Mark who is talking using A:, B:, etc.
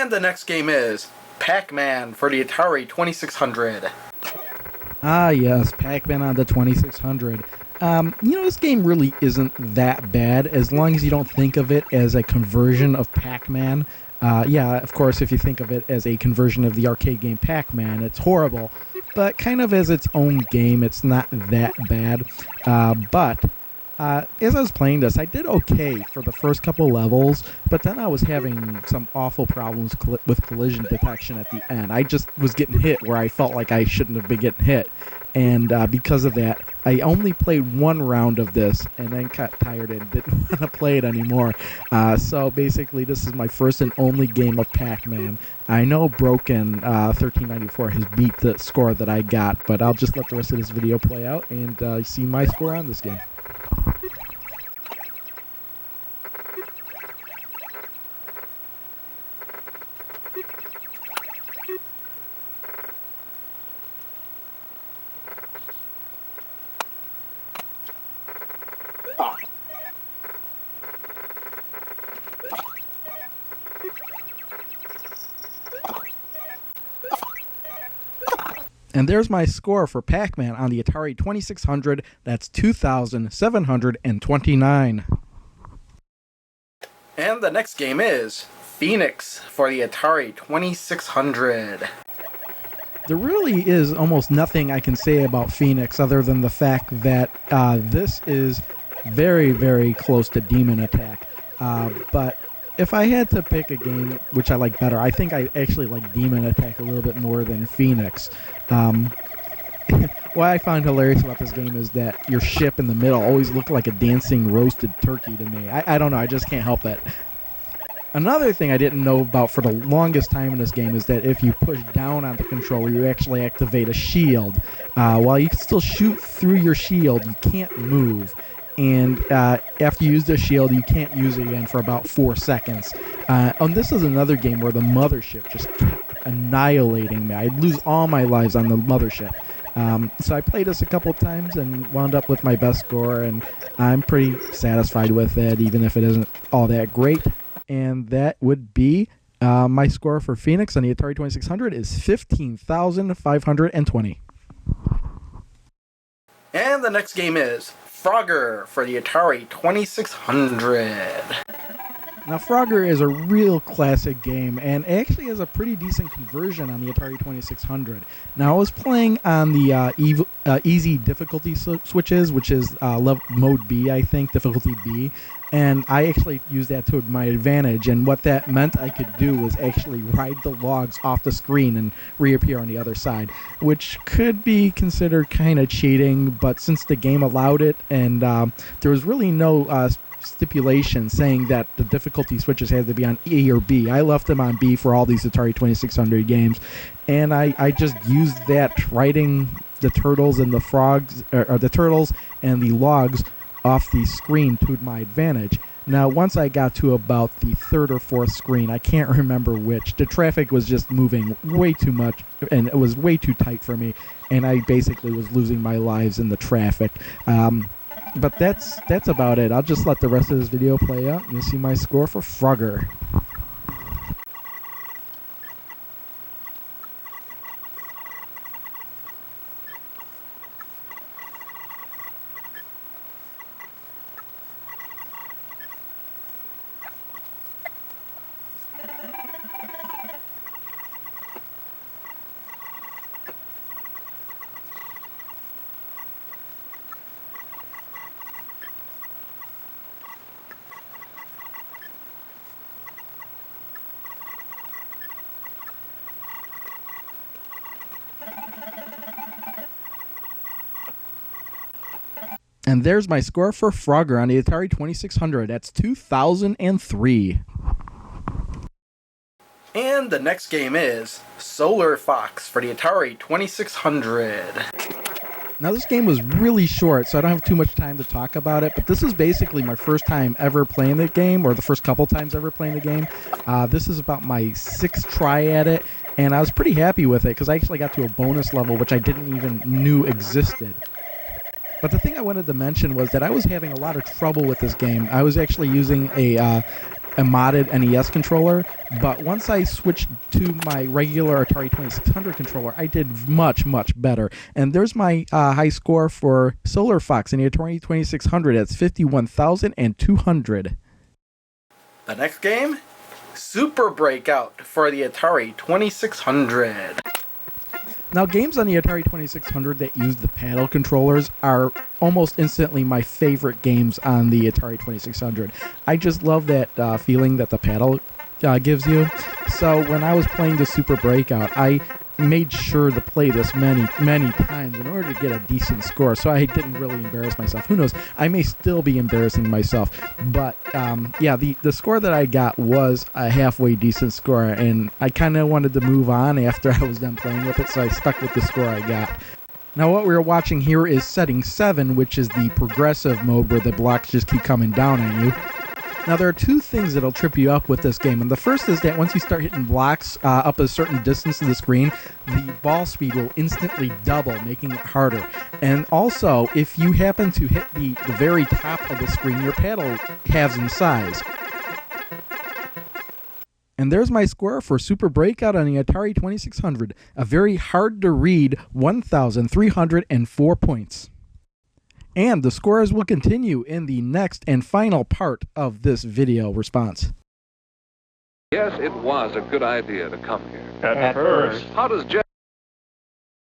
A: And the next game is Pac-Man for the Atari 2600.
B: Ah, yes, Pac-Man on the 2600. This game really isn't that bad as long as you don't think of it as a conversion of Pac-Man. Yeah, of course, if you think of it as a conversion of the arcade game Pac-Man, it's horrible. But kind of as its own game, it's not that bad. But as I was playing this, I did okay for the first couple levels, but then I was having some awful problems with collision detection at the end. I just was getting hit where I felt like I shouldn't have been getting hit. And because of that, I only played one round of this and then got tired and didn't want to play it anymore. So basically, this is my first and only game of Pac-Man. I know Broken 1394 has beat the score that I got, but I'll just let the rest of this video play out and see my score on this game. And there's my score for Pac-Man on the Atari 2600. That's 2,729.
A: And the next game is Phoenix for the Atari 2600.
B: There really is almost nothing I can say about Phoenix other than the fact that this is very, very close to Demon Attack. But if I had to pick a game which I like better, I think I actually like Demon Attack a little bit more than Phoenix. What I find hilarious about this game is that your ship in the middle always looked like a dancing roasted turkey to me. I don't know, I just can't help it. Another thing I didn't know about for the longest time in this game is that if you push down on the controller, you actually activate a shield. While you can still shoot through your shield, you can't move. And after you use the shield, you can't use it again for about 4 seconds. And this is another game where the mothership just kept annihilating me. I'd lose all my lives on the mothership. So I played this a couple times and wound up with my best score, and I'm pretty satisfied with it, even if it isn't all that great. And that would be my score for Phoenix on the Atari 2600 is 15,520.
A: And the next game is Frogger for the Atari 2600.
B: Now, Frogger is a real classic game, and actually has a pretty decent conversion on the Atari 2600. Now, I was playing on the easy difficulty switches, which is mode B, I think, difficulty B, and I actually used that to my advantage, and what that meant I could do was actually ride the logs off the screen and reappear on the other side, which could be considered kind of cheating, but since the game allowed it, and there was really no stipulation saying that the difficulty switches had to be on A or B. I left them on B for all these Atari 2600 games, and I just used that, riding the turtles and the frogs, or the turtles and the logs off the screen to my advantage. Now, once I got to about the third or fourth screen, I can't remember which, the traffic was just moving way too much, and it was way too tight for me, and I basically was losing my lives in the traffic. But that's about it. I'll just let the rest of this video play out, and you'll see my score for Frogger. And there's my score for Frogger on the Atari 2600. That's 2003.
A: And the next game is Solar Fox for the Atari 2600.
B: Now, this game was really short, so I don't have too much time to talk about it, but this is basically my first time ever playing the game, or the first couple times ever playing the game. This is about my 6th try at it, and I was pretty happy with it, because I actually got to a bonus level, which I didn't even knew existed. But the thing I wanted to mention was that I was having a lot of trouble with this game. I was actually using a a modded NES controller, but once I switched to my regular Atari 2600 controller, I did much, much better. And there's my high score for Solar Fox in the Atari 2600. It's 51,200.
A: The next game, Super Breakout for the Atari 2600.
B: Now, games on the Atari 2600 that use the paddle controllers are almost instantly my favorite games on the Atari 2600. I just love that feeling that the paddle gives you. So when I was playing the Super Breakout, I made sure to play this many, many times in order to get a decent score, so I didn't really embarrass myself. Who knows? I may still be embarrassing myself, but yeah, the score that I got was a halfway decent score, and I kind of wanted to move on after I was done playing with it, so I stuck with the score I got. Now what we're watching here is setting 7, which is the progressive mode where the blocks just keep coming down on you. Now, there are two things that'll trip you up with this game, and the first is that once you start hitting blocks up a certain distance of the screen, the ball speed will instantly double, making it harder. And also, if you happen to hit the very top of the screen, your paddle halves in size. And there's my score for Super Breakout on the Atari 2600, a very hard-to-read 1,304 points. And the scores will continue in the next and final part of this video response.
C: Yes, it was a good idea to come here.
D: At first.
C: How does Jeff